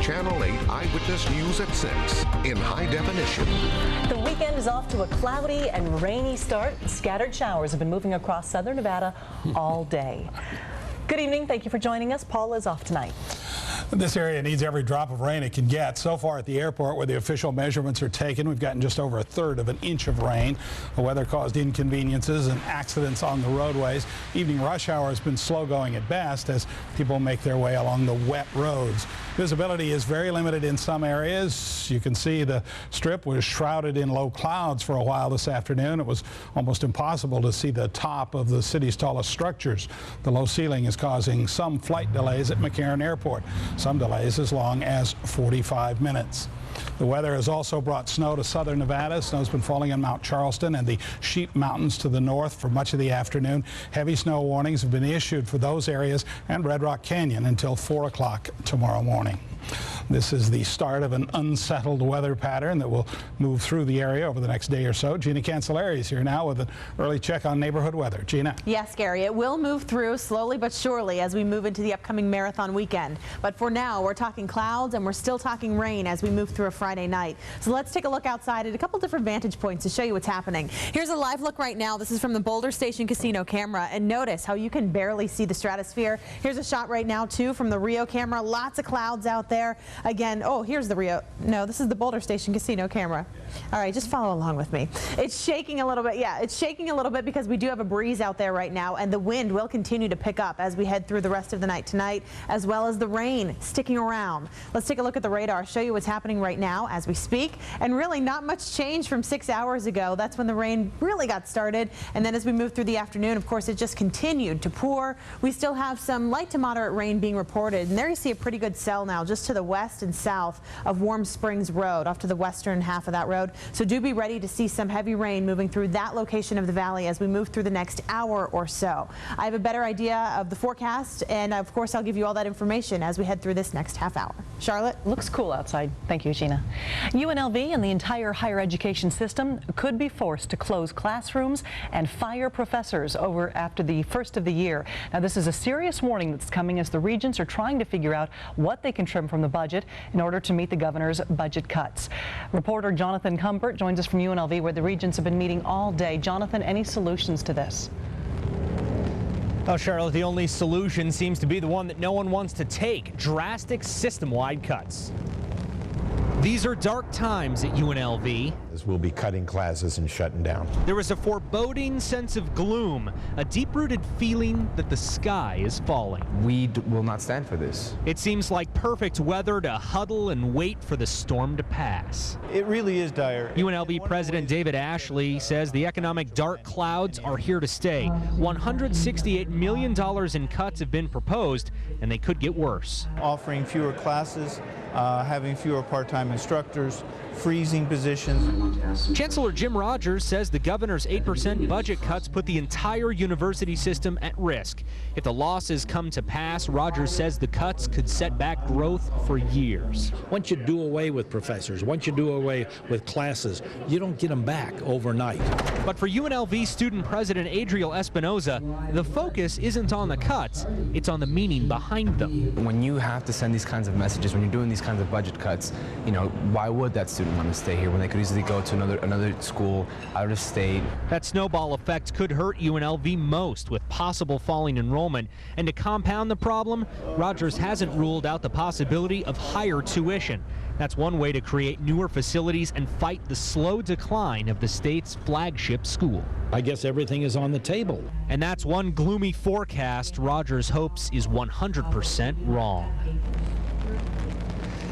Channel 8 Eyewitness News at 6 in high definition. The weekend is off to a cloudy and rainy start. Scattered showers have been moving across southern Nevada all day. Good evening. Thank you for joining us. Paula is off tonight. This area needs every drop of rain it can get. So far at the airport, where the official measurements are taken, we've gotten just over 1/3 of an inch of rain. The weather caused inconveniences and accidents on the roadways. Evening rush hour has been slow going at best as people make their way along the wet roads. Visibility is very limited in some areas. You can see the strip was shrouded in low clouds for a while this afternoon. It was almost impossible to see the top of the city's tallest structures. The low ceiling is causing some flight delays at McCarran Airport. Some delays as long as 45 minutes. The weather has also brought snow to southern Nevada. Snow's been falling in Mount Charleston and the Sheep Mountains to the north for much of the afternoon. Heavy snow warnings have been issued for those areas and Red Rock Canyon until 4 o'clock tomorrow morning. This is the start of an unsettled weather pattern that will move through the area over the next day or so. Gina Cancelleri is here now with an early check on neighborhood weather. Gina. Yes, Gary, it will move through slowly but surely as we move into the upcoming marathon weekend. But for now, we're talking clouds and we're still talking rain as we move through a Friday night. So let's take a look outside at a couple different vantage points to show you what's happening. Here's a live look right now. This is from the Boulder Station Casino camera, and notice how you can barely see the stratosphere. Here's a shot right now too from the Rio camera. Lots of clouds out there. Again, oh, here's the Rio. No, this is the Boulder Station Casino camera. All right, just follow along with me. It's shaking a little bit. Yeah, it's shaking a little bit because we do have a breeze out there right now, and the wind will continue to pick up as we head through the rest of the night tonight, as well as the rain sticking around. Let's take a look at the radar, show you what's happening right now as we speak, and really not much change from 6 hours ago. That's when the rain really got started, and then as we move through the afternoon, of course, it just continued to pour. We still have some light to moderate rain being reported, and there you see a pretty good cell now just to the west and south of Warm Springs Road, off to the western half of that road. So do be ready to see some heavy rain moving through that location of the valley as we move through the next hour or so. I have a better idea of the forecast, and of course I'll give you all that information as we head through this next half hour. Charlotte? Looks cool outside. Thank you, Gina. UNLV and the entire higher education system could be forced to close classrooms and fire professors after the first of the year. Now, this is a serious warning that's coming as the regents are trying to figure out what they can trim from the budget in order to meet the governor's budget cuts. Reporter Jonathan Humbert joins us from UNLV, where the regents have been meeting all day. Jonathan, any solutions to this? Oh, Charlotte, the only solution seems to be the one that no one wants to take: drastic system-wide cuts. These are dark times at UNLV. We'll be cutting classes and shutting down. There is a foreboding sense of gloom, a deep-rooted feeling that the sky is falling. We will not stand for this. It seems like perfect weather to huddle and wait for the storm to pass. It really is dire. UNLV President David Ashley says the economic dark clouds are here to stay. $168 million in cuts have been proposed, and they could get worse. Offering fewer classes, having fewer part-time instructors, freezing positions. Chancellor Jim Rogers says the governor's 8% budget cuts put the entire university system at risk. If the losses come to pass, Rogers says the cuts could set back growth for years. Once you do away with professors, once you do away with classes, you don't get them back overnight. But for UNLV student president Adriel Espinoza, the focus isn't on the cuts, it's on the meaning behind them. When you have to send these kinds of messages, when you're doing these kinds of budget cuts, you know, why would that student want to stay here when they could easily go to another school out of state? That snowball effect could hurt UNLV most, with possible falling enrollment. And to compound the problem, Rogers hasn't ruled out the possibility of higher tuition. That's one way to create newer facilities and fight the slow decline of the state's flagship school. I guess everything is on the table. And that's one gloomy forecast Rogers hopes is 100% wrong.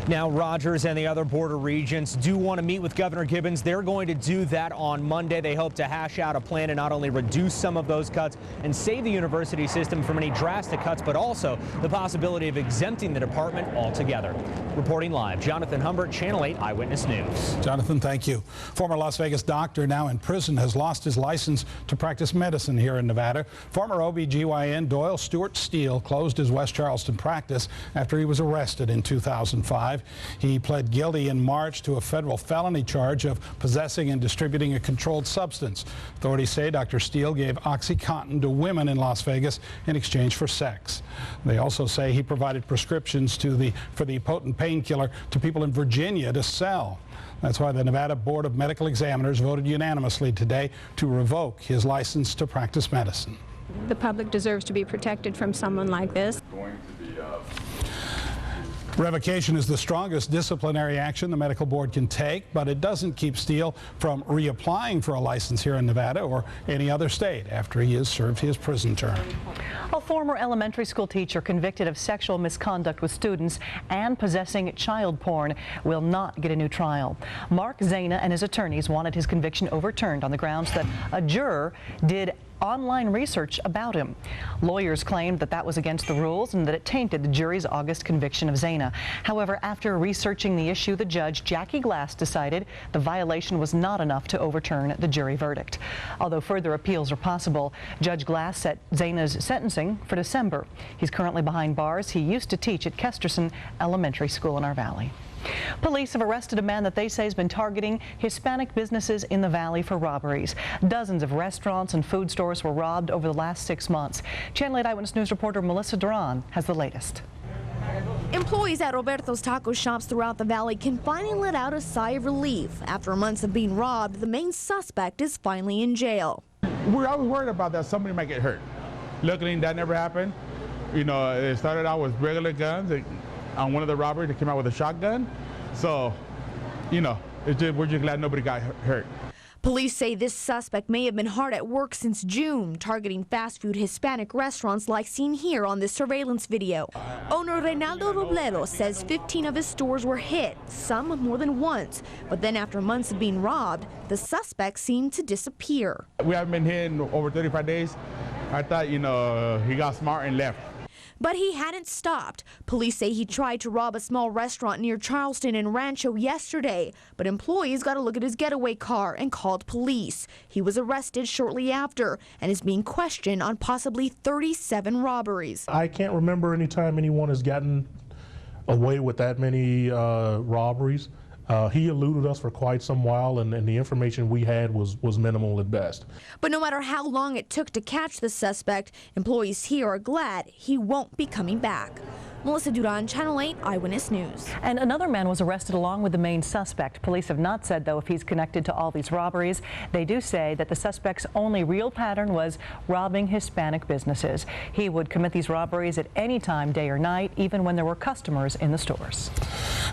Now, Rogers and the other border regents do want to meet with Governor Gibbons. They're going to do that on Monday. They hope to hash out a plan to not only reduce some of those cuts and save the university system from any drastic cuts, but also the possibility of exempting the department altogether. Reporting live, Jonathan Humbert, Channel 8 Eyewitness News. Jonathan, thank you. Former Las Vegas doctor now in prison has lost his license to practice medicine here in Nevada. Former OB/GYN Doyle Stewart Steele closed his West Charleston practice after he was arrested in 2005. 25. He pled guilty in March to a federal felony charge of possessing and distributing a controlled substance. Authorities say Dr. Steele gave OxyContin to women in Las Vegas in exchange for sex. They also say he provided prescriptions for the potent painkiller to people in Virginia to sell. That's why the Nevada Board of Medical Examiners voted unanimously today to revoke his license to practice medicine. The public deserves to be protected from someone like this. Revocation is the strongest disciplinary action the medical board can take, but it doesn't keep Steele from reapplying for a license here in Nevada or any other state after he has served his prison term. A former elementary school teacher convicted of sexual misconduct with students and possessing child porn will not get a new trial. Mark Zana and his attorneys wanted his conviction overturned on the grounds that a juror did online research about him. Lawyers claimed that that was against the rules and that it tainted the jury's August conviction of Zana. However, after researching the issue, the judge, Jackie Glass, decided the violation was not enough to overturn the jury verdict. Although further appeals are possible, Judge Glass set Zana's sentencing for December. He's currently behind bars. He used to teach at Kesterson Elementary School in our valley. Police have arrested a man that they say has been targeting Hispanic businesses in the valley for robberies. Dozens of restaurants and food stores were robbed over the last 6 months. Channel 8 Eyewitness News reporter Melissa Duran has the latest. Employees at Roberto's taco shops throughout the valley can finally let out a sigh of relief. After months of being robbed, the main suspect is finally in jail. We're always worried about that somebody might get hurt. Luckily, that never happened. You know, it started out with regular guns. On one of the robberies, they came out with a shotgun. So, you know, we're just glad nobody got hurt. Police say this suspect may have been hard at work since June, targeting fast food Hispanic restaurants like seen here on this surveillance video. Owner Reynaldo Robledo says 15 of his stores were hit, some more than once. But then after months of being robbed, the suspect seemed to disappear. We haven't been hit in over 35 days. I thought, you know, he got smart and left. But he hadn't stopped. Police say he tried to rob a small restaurant near Charleston and Rancho yesterday, but employees got a look at his getaway car and called police. He was arrested shortly after and is being questioned on possibly 37 robberies. I can't remember any time anyone has gotten away with that many robberies. He eluded us for quite some while, and the information we had was minimal at best. But no matter how long it took to catch the suspect, employees here are glad he won't be coming back. Melissa Duran, Channel 8 Eyewitness News. And another man was arrested along with the main suspect. Police have not said, though, if he's connected to all these robberies. They do say that the suspect's only real pattern was robbing Hispanic businesses. He would commit these robberies at any time, day or night, even when there were customers in the stores.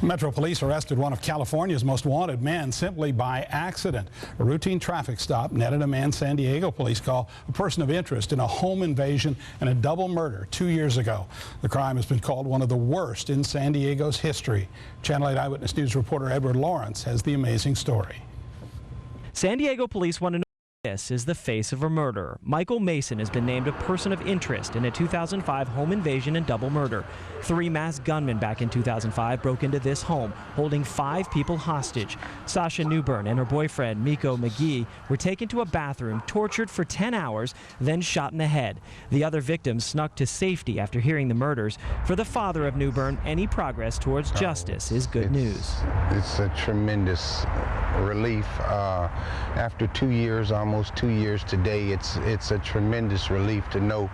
Metro Police arrested one of California's most wanted men simply by accident. A routine traffic stop netted a man San Diego police call a person of interest in a home invasion and a double murder 2 years ago. The crime has been called one of the worst in San Diego's history. Channel 8 Eyewitness News reporter Edward Lawrence has the amazing story. San Diego police want to know this is the face of a murder. Michael Mason has been named a person of interest in a 2005 home invasion and double murder. 3 masked gunmen back in 2005 broke into this home, holding 5 people hostage. Sasha Newbern and her boyfriend, Miko McGee, were taken to a bathroom, tortured for 10 hours, then shot in the head. The other victims snuck to safety after hearing the murders. For the father of Newbern, any progress towards justice is good news. It's a tremendous relief. After 2 years, almost 2 years today, it's a tremendous relief to know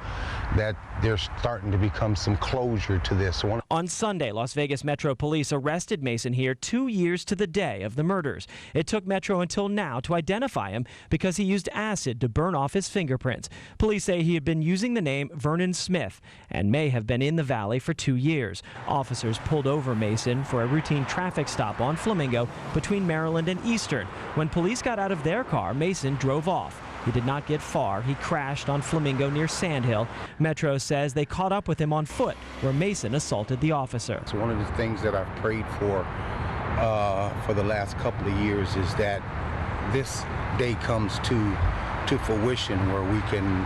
that there's starting to become some closure to this. On Sunday, Las Vegas Metro Police arrested Mason here 2 years to the day of the murders. It took Metro until now to identify him because he used acid to burn off his fingerprints. Police say he had been using the name Vernon Smith and may have been in the valley for 2 years. Officers pulled over Mason for a routine traffic stop on Flamingo between Maryland and Eastern. When police got out of their car, Mason drove off. He did not get far. He crashed on Flamingo near Sandhill. Metro says they caught up with him on foot, where Mason assaulted the officer. So one of the things that I've prayed for the last couple of years is that this day comes to fruition where we can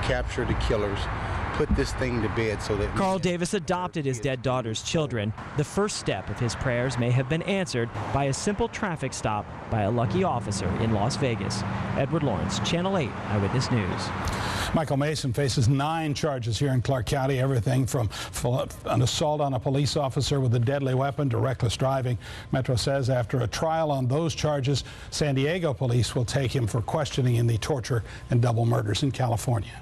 capture the killers, put this thing to bed so that... Carl Davis adopted his dead daughter's children. The first step of his prayers may have been answered by a simple traffic stop by a lucky officer in Las Vegas. Edward Lawrence, Channel 8 Eyewitness News. Michael Mason faces 9 charges here in Clark County, everything from an assault on a police officer with a deadly weapon to reckless driving. Metro says after a trial on those charges, San Diego police will take him for questioning in the torture and double murders in California.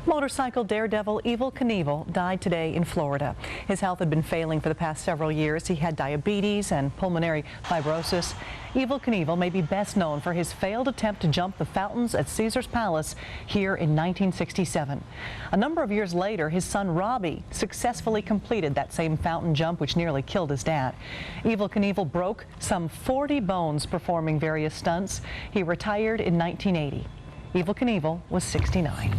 Motorcycle daredevil Evel Knievel died today in Florida. His health had been failing for the past several years. He had diabetes and pulmonary fibrosis. Evel Knievel may be best known for his failed attempt to jump the fountains at Caesar's Palace here in 1967. A number of years later, his son Robbie successfully completed that same fountain jump, which nearly killed his dad. Evel Knievel broke some 40 bones performing various stunts. He retired in 1980. Evel Knievel was 69.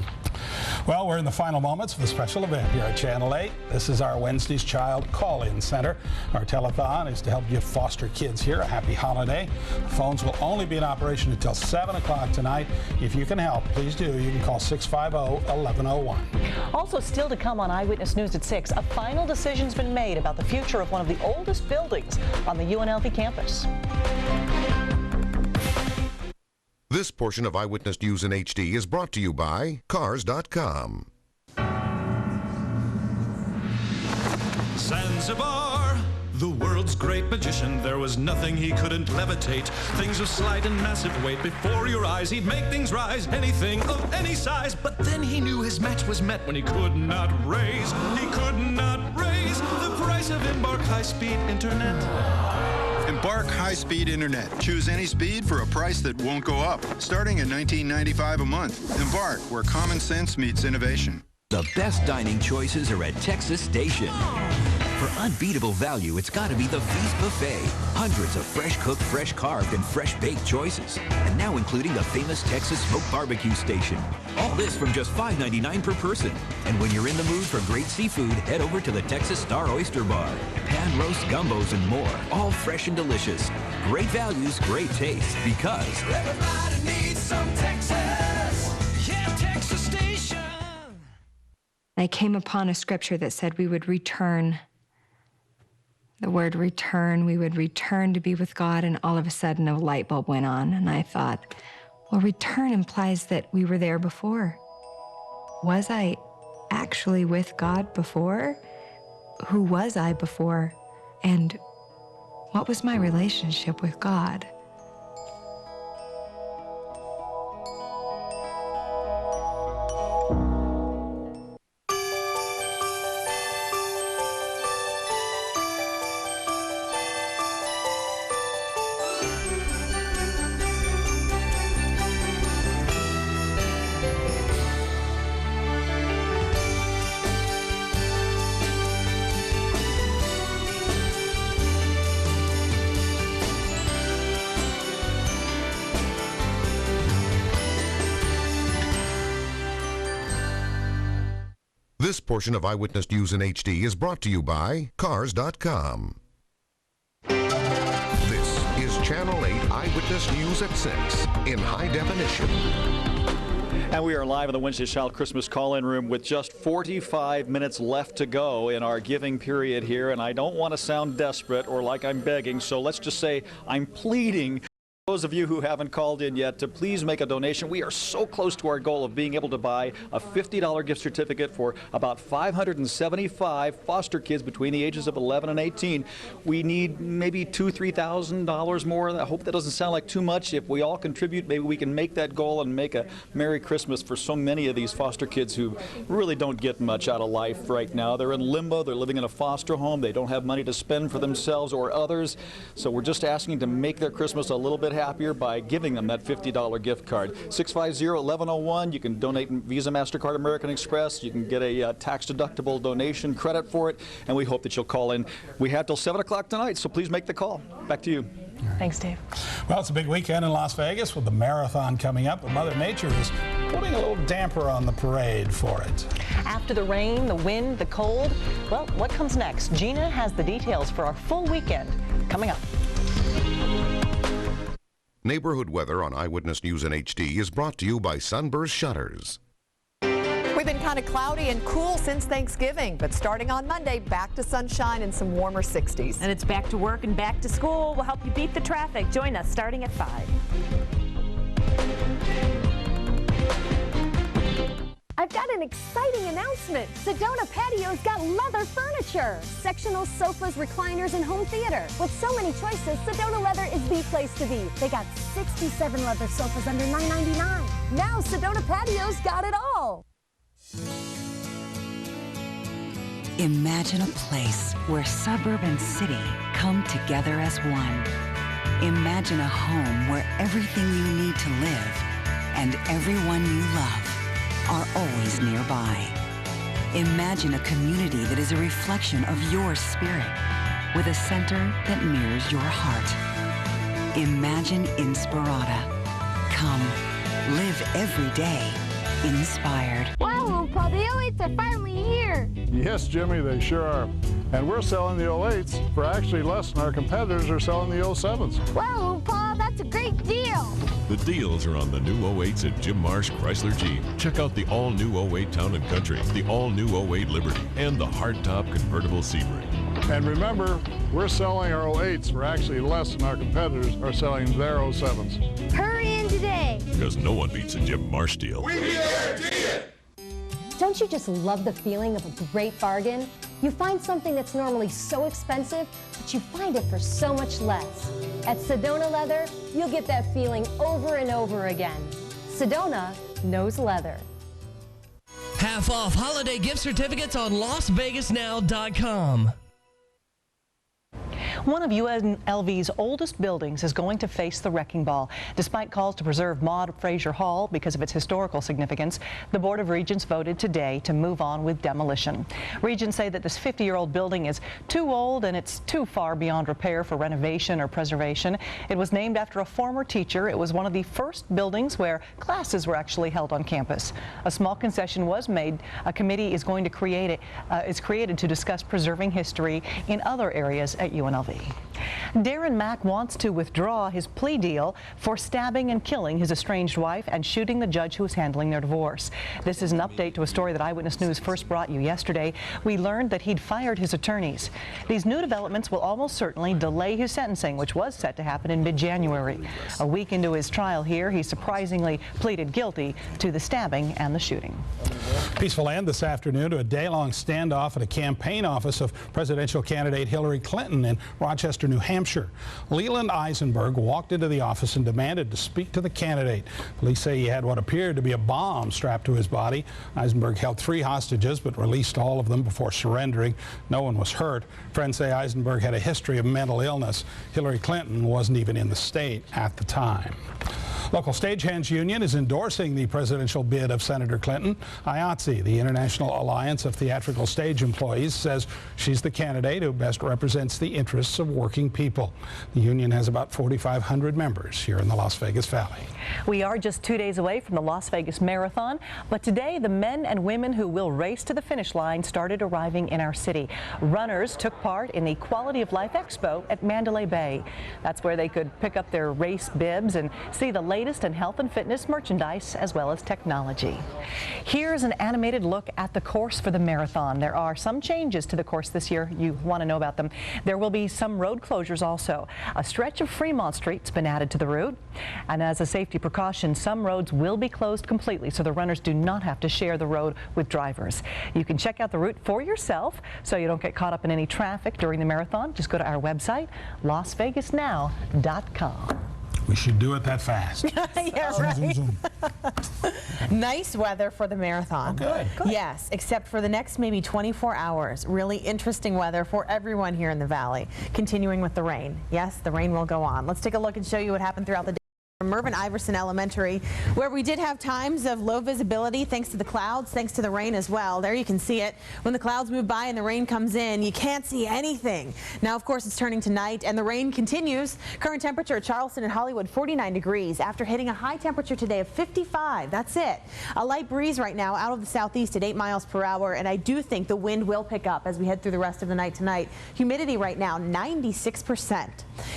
Well, we're in the final moments of the special event here at Channel 8. This is our Wednesday's Child Call-In Center. Our telethon is to help give foster kids here a happy holiday. The phones will only be in operation until 7 o'clock tonight. If you can help, please do. You can call 650-1101. Also still to come on Eyewitness News at 6, a final decision's been made about the future of one of the oldest buildings on the UNLV campus. This portion of Eyewitness News in HD is brought to you by Cars.com. Zanzibar, the world's great magician. There was nothing he couldn't levitate. Things of slight and massive weight before your eyes. He'd make things rise, anything of any size. But then he knew his match was met when he could not raise. He could not raise the price of Embark high-speed internet. Embark high-speed internet. Choose any speed for a price that won't go up. Starting at $19.95 a month. Embark, where common sense meets innovation. The best dining choices are at Texas Station. For unbeatable value, it's got to be the Feast Buffet. Hundreds of fresh-cooked, fresh-carved, and fresh-baked choices. And now including the famous Texas Smoke Barbecue Station. All this from just $5.99 per person. And when you're in the mood for great seafood, head over to the Texas Star Oyster Bar. Pan roast gumbos and more. All fresh and delicious. Great values, great taste. Because everybody needs some Texas. Yeah, Texas Station. I came upon a scripture that said we would return. The word return, we would return to be with God, and all of a sudden a light bulb went on, and I thought, well, return implies that we were there before. Was I actually with God before? Who was I before? And what was my relationship with God? This portion of Eyewitness News in HD is brought to you by Cars.com. This is Channel 8 Eyewitness News at 6 in high definition. And we are live in the Wednesday Child Christmas call-in room with just 45 minutes left to go in our giving period here. And I don't want to sound desperate or like I'm begging, so let's just say I'm pleading those of you who haven't called in yet to please make a donation. We are so close to our goal of being able to buy a $50 gift certificate for about 575 foster kids between the ages of 11 and 18. We need maybe $2,000, $3,000 more. I hope that doesn't sound like too much. If we all contribute, maybe we can make that goal and make a Merry Christmas for so many of these foster kids who really don't get much out of life right now. They're in limbo. They're living in a foster home. They don't have money to spend for themselves or others. So we're just asking to make their Christmas a little bit happier by giving them that $50 gift card. 650-1101. You can donate in Visa, MasterCard, American Express. You can get a tax-deductible donation credit for it, and we hope that you'll call in. We have till 7 o'clock tonight, so please make the call. Back to you. Thanks, Dave. Well, it's a big weekend in Las Vegas with the marathon coming up, but Mother Nature is putting a little damper on the parade for it. After the rain, the wind, the cold, well, what comes next? Gina has the details for our full weekend coming up. Neighborhood weather on Eyewitness News in HD is brought to you by Sunburst Shutters. We've been kind of cloudy and cool since Thanksgiving, but starting on Monday, back to sunshine and some warmer 60s. And it's back to work and back to school. We'll help you beat the traffic. Join us starting at 5. I've got an exciting announcement. Sedona Patio's got leather furniture. Sectional sofas, recliners, and home theater. With so many choices, Sedona Leather is the place to be. They got 67 leather sofas under $9.99. Now Sedona Patio's got it all. Imagine a place where suburb and city come together as one. Imagine a home where everything you need to live and everyone you love are always nearby. Imagine a community that is a reflection of your spirit with a center that mirrors your heart. Imagine Inspirata. Come, live every day inspired. Wow, Pa, the 08s are finally here. Yes, Jimmy, they sure are. And we're selling the 08s for actually less than our competitors are selling the 07s. Wow, Pa, that's a great deal. The deals are on the new 08s at Jim Marsh Chrysler Jeep. Check out the all-new 08 Town & Country, the all-new 08 Liberty, and the hardtop convertible Sebring. And remember, we're selling our 08s for actually less than our competitors are selling their 07s. Hurry in today. Because no one beats a Jim Marsh deal. We guarantee it. Don't you just love the feeling of a great bargain? You find something that's normally so expensive, but you find it for so much less. At Sedona Leather, you'll get that feeling over and over again. Sedona knows leather. Half off holiday gift certificates on LasVegasNow.com. One of UNLV's oldest buildings is going to face the wrecking ball. Despite calls to preserve Maud Fraser Hall because of its historical significance, the Board of Regents voted today to move on with demolition. Regents say that this 50-year-old building is too old and it's too far beyond repair for renovation or preservation. It was named after a former teacher. It was one of the first buildings where classes were actually held on campus. A small concession was made. A committee is going to created to discuss preserving history in other areas at UNLV. Darren Mack wants to withdraw his plea deal for stabbing and killing his estranged wife and shooting the judge who was handling their divorce. This is an update to a story that Eyewitness News first brought you yesterday. We learned that he'd fired his attorneys. These new developments will almost certainly delay his sentencing, which was set to happen in mid-January. A week into his trial here, he surprisingly pleaded guilty to the stabbing and the shooting. Peaceful end this afternoon to a day-long standoff at a campaign office of presidential candidate Hillary Clinton in Rochester, New Hampshire. Leland Eisenberg walked into the office and demanded to speak to the candidate. Police say he had what appeared to be a bomb strapped to his body. Eisenberg held 3 hostages but released all of them before surrendering. No one was hurt. Friends say Eisenberg had a history of mental illness. Hillary Clinton wasn't even in the state at the time. Local Stagehands Union is endorsing the presidential bid of Senator Clinton. IATSE, the International Alliance of Theatrical Stage Employees, says she's the candidate who best represents the interests of working people. The union has about 4,500 members here in the Las Vegas Valley. We are just 2 days away from the Las Vegas Marathon, but today the men and women who will race to the finish line started arriving in our city. Runners took part in the Quality of Life Expo at Mandalay Bay. That's where they could pick up their race bibs and see the latest in health and fitness merchandise as well as technology. Here's an animated look at the course for the marathon. There are some changes to the course this year. You want to know about them. There will be some road closures also. A stretch of Fremont Street's been added to the route. And as a safety precaution, some roads will be closed completely so the runners do not have to share the road with drivers. You can check out the route for yourself so you don't get caught up in any traffic during the marathon. Just go to our website, LasVegasNow.com. We should do it that fast. Yeah, right. Nice weather for the marathon. Good. Yes, except for the next maybe 24 hours. Really interesting weather for everyone here in the valley. Continuing with the rain. Yes, the rain will go on. Let's take a look and show you what happened throughout the day. Mervyn Iverson Elementary, where we did have times of low visibility thanks to the clouds, thanks to the rain as well. There you can see it. When the clouds move by and the rain comes in, you can't see anything. Now, of course, it's turning to night and the rain continues. Current temperature at Charleston and Hollywood, 49 degrees after hitting a high temperature today of 55. That's it. A light breeze right now out of the southeast at 8 miles per hour, and I do think the wind will pick up as we head through the rest of the night tonight. Humidity right now, 96%.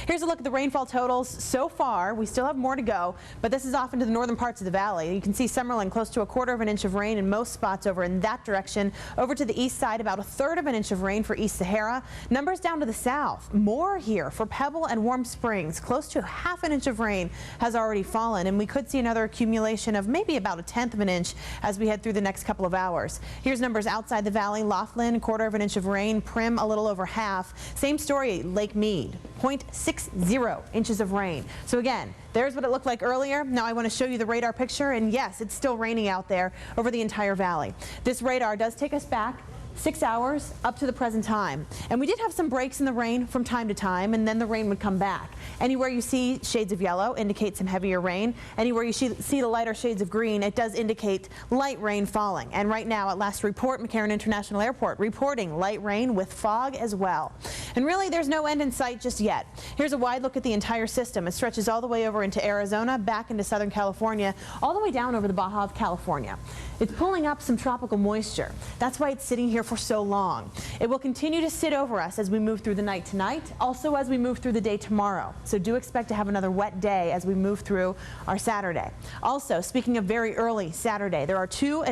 Here's a look at the rainfall totals so far. We still have more more to go, but this is off into the northern parts of the valley. You can see Summerlin close to 1/4 of an inch of rain in most spots over in that direction. Over to the east side, about 1/3 of an inch of rain for East Sahara. Numbers down to the south, more here for Pebble and Warm Springs. Close to 1/2 an inch of rain has already fallen, and we could see another accumulation of maybe about 1/10 of an inch as we head through the next couple of hours. Here's numbers outside the valley. Laughlin, 1/4 of an inch of rain. Prim, a little over half. Same story, Lake Mead, 0.60 inches of rain. So again, there's what it looked like earlier. Now I want to show you the radar picture, and yes, it's still raining out there over the entire valley. This radar does take us back 6 hours up to the present time. And we did have some breaks in the rain from time to time, and then the rain would come back. Anywhere you see shades of yellow indicates some heavier rain. Anywhere you see the lighter shades of green, it does indicate light rain falling. And right now, at last report, McCarran International Airport reporting light rain with fog as well. And really, there's no end in sight just yet. Here's a wide look at the entire system. It stretches all the way over into Arizona, back into Southern California, all the way down over the Baja of California. It's pulling up some tropical moisture. That's why it's sitting here for so long. It will continue to sit over us as we move through the night tonight, also as we move through the day tomorrow. So do expect to have another wet day as we move through our Saturday. Also, speaking of very early Saturday, there are two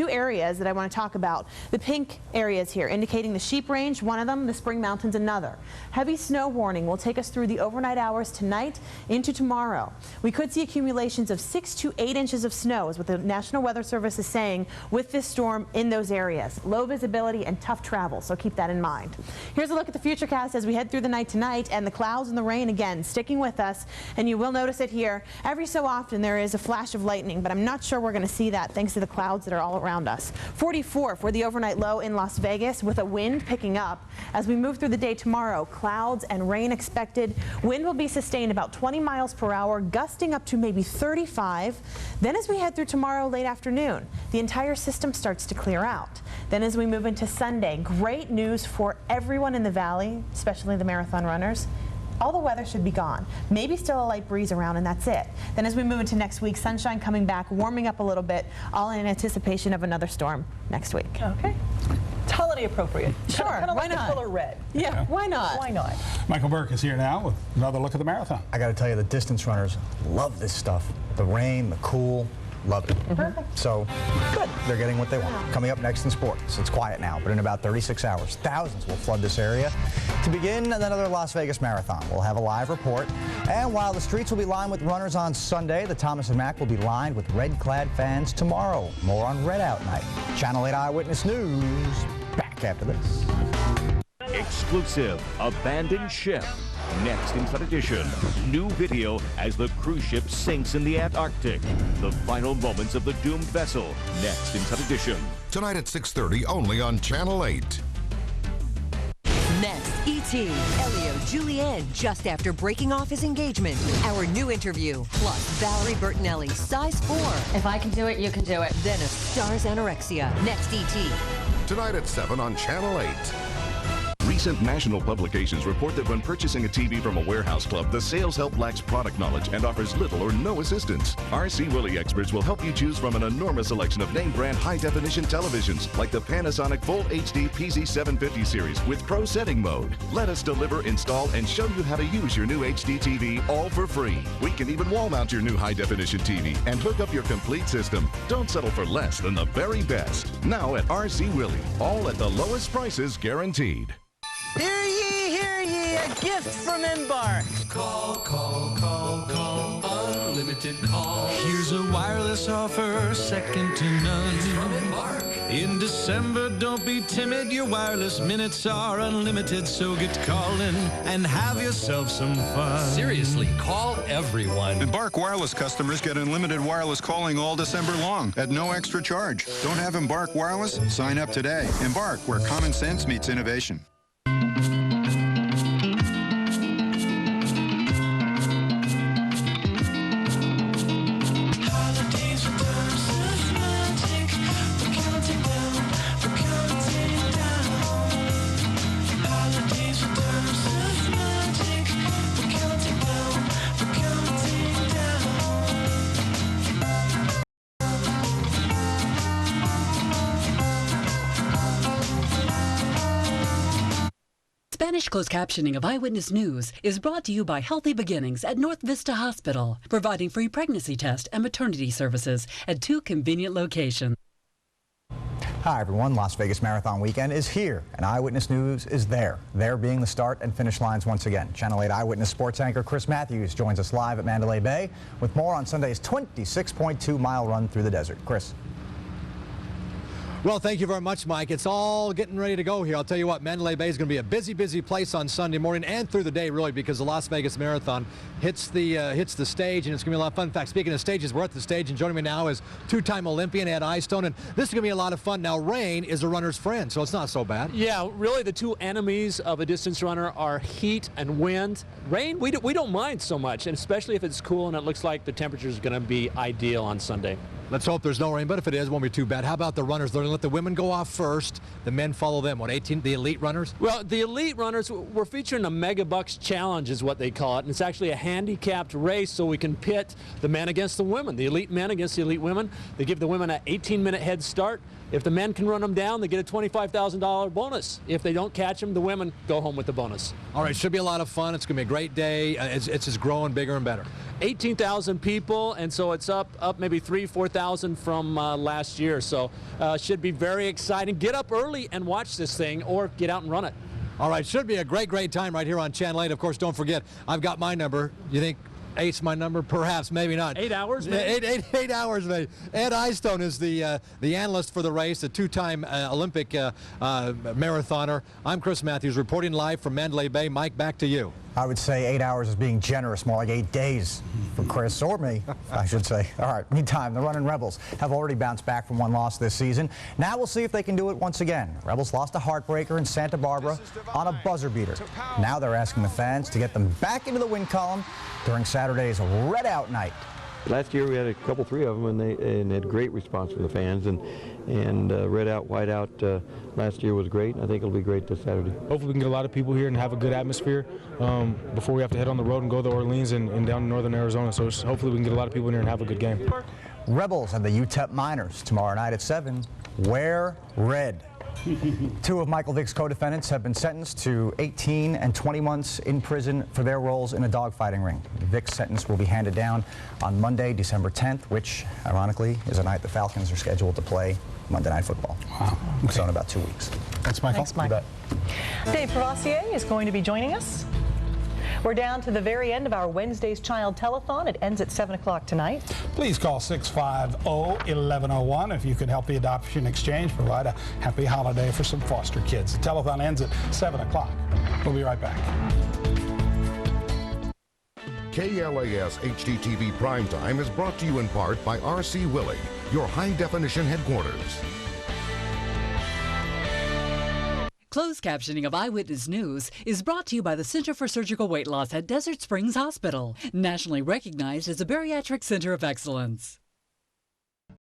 areas that I want to talk about. The pink areas here indicating the Sheep Range, one of them, the Spring Mountains, another. Heavy snow warning will take us through the overnight hours tonight into tomorrow. We could see accumulations of 6 to 8 inches of snow is what the National Weather Service is saying with this storm in those areas. Low visibility and tough travel, so keep that in mind. Here's a look at the futurecast as we head through the night tonight, and the clouds and the rain again sticking with us, and you will notice it here. Every so often there is a flash of lightning, but I'm not sure we're going to see that thanks to the clouds that are all around us. 44 for the overnight low in Las Vegas with a wind picking up. As we move through the day tomorrow, clouds and rain expected. Wind will be sustained about 20 miles per hour, gusting up to maybe 35. Then as we head through tomorrow late afternoon, the entire system starts to clear out. Then as we move into Sunday, great news for everyone in the valley, especially the marathon runners. All the weather should be gone. Maybe still a light breeze around, and that's it. Then as we move into next week, sunshine coming back, warming up a little bit, all in anticipation of another storm next week. Okay. It's holiday appropriate. Sure, kind of why like not? the color red. Yeah, why not? Why not? Michael Burke is here now with another look at the marathon. I got to tell you, the distance runners love this stuff. The rain, the cool, love it. Perfect. So, good. They're getting what they want. Coming up next in sports, it's quiet now, but in about 36 hours, thousands will flood this area. To begin another Las Vegas Marathon, we'll have a live report. And while the streets will be lined with runners on Sunday, the Thomas and Mack will be lined with red-clad fans tomorrow. More on Red Out Night. Channel 8 Eyewitness News, back after this. Exclusive Abandoned Ship. Next Inside Edition, new video as the cruise ship sinks in the Antarctic. The final moments of the doomed vessel. Next Inside Edition. Tonight at 6:30 only on Channel 8. Next, E.T. Elio Julianne just after breaking off his engagement. Our new interview, plus Valerie Bertinelli, size 4. If I can do it, you can do it. Then a star's anorexia. Next, E.T. Tonight at 7 on Channel 8. Recent national publications report that when purchasing a TV from a warehouse club, the sales help lacks product knowledge and offers little or no assistance. RC Willey experts will help you choose from an enormous selection of name brand high-definition televisions like the Panasonic Full HD PZ750 series with Pro Setting Mode. Let us deliver, install, and show you how to use your new HD TV all for free. We can even wall mount your new high-definition TV and hook up your complete system. Don't settle for less than the very best. Now at RC Willey, all at the lowest prices guaranteed. Hear ye, a gift from Embark. Call, unlimited call. Here's a wireless offer, second to none. It's from Embark. In December, don't be timid. Your wireless minutes are unlimited, so get calling and have yourself some fun. Seriously, call everyone. Embark wireless customers get unlimited wireless calling all December long at no extra charge. Don't have Embark wireless? Sign up today. Embark, where common sense meets innovation. Spanish closed captioning of Eyewitness News is brought to you by Healthy Beginnings at North Vista Hospital, providing free pregnancy test and maternity services at 2 convenient locations. Hi everyone, Las Vegas Marathon Weekend is here and Eyewitness News is there being the start and finish lines once again. Channel 8 Eyewitness sports anchor Chris Matthews joins us live at Mandalay Bay with more on Sunday's 26.2-mile run through the desert. Chris. Well, thank you very much, Mike. It's all getting ready to go here. I'll tell you what, Mandalay Bay is going to be a busy, busy place on Sunday morning and through the day, really, because the Las Vegas Marathon hits the stage, and it's going to be a lot of fun. In fact, speaking of stages, we're at the stage, and joining me now is two-time Olympian Ed Eyestone, and this is going to be a lot of fun. Now, rain is a runner's friend, so it's not so bad. Yeah, really, the two enemies of a distance runner are heat and wind. Rain, we don't mind so much, and especially if it's cool and it looks like the temperature is going to be ideal on Sunday. Let's hope there's no rain, but if it is, it won't be too bad. How about the runners? They're going to let the women go off first. The men follow them. What, 18? The elite runners? Well, the elite runners, we're featuring a Mega Bucks Challenge is what they call it. And it's actually a handicapped race, so we can pit the men against the women, the elite men against the elite women. They give the women an 18-minute head start. If the men can run them down, they get a $25,000 bonus. If they don't catch them, the women go home with the bonus. All right, should be a lot of fun. It's going to be a great day. It's just growing bigger and better. 18,000 people, and so it's up maybe 4,000 from last year. So should be very exciting. Get up early and watch this thing, or get out and run it. All right, should be a great, great time right here on Channel 8. Of course, don't forget, I've got my number. You think 8's my number? Perhaps, maybe not. 8 hours, maybe? 8 hours, maybe. Ed Eyestone is the analyst for the race, a two-time Olympic marathoner. I'm Chris Matthews reporting live from Mandalay Bay. Mike, back to you. I would say 8 hours is being generous, more like 8 days for Chris, or me, I should say. All right, meantime, the Running Rebels have already bounced back from one loss this season. Now we'll see if they can do it once again. Rebels lost a heartbreaker in Santa Barbara on a buzzer beater. Now they're asking the fans to get them back into the win column during Saturday's Red Out Night. Last year we had three of them, and had great response from the fans. And red out, white out last year was great. I think it'll be great this Saturday. Hopefully we can get a lot of people here and have a good atmosphere before we have to head on the road and go to Orleans and down to northern Arizona. So hopefully we can get a lot of people in here and have a good game. Rebels and the UTEP Miners tomorrow night at 7. Wear red. 2 of Michael Vick's co-defendants have been sentenced to 18 and 20 months in prison for their roles in a dogfighting ring. Vick's sentence will be handed down on Monday, December 10th, which, ironically, is a night the Falcons are scheduled to play Monday Night Football. Wow. Okay. So in about 2 weeks. Thanks, Michael. Thanks, Mike. Dave Provassier is going to be joining us. We're down to the very end of our Wednesday's Child Telethon. It ends at 7 o'clock tonight. Please call 650-1101 if you could help the Adoption Exchange provide a happy holiday for some foster kids. The telethon ends at 7 o'clock. We'll be right back. KLAS HDTV Primetime is brought to you in part by R.C. Willey, your high-definition headquarters. Closed captioning of Eyewitness News is brought to you by the Center for Surgical Weight Loss at Desert Springs Hospital, nationally recognized as a bariatric center of excellence.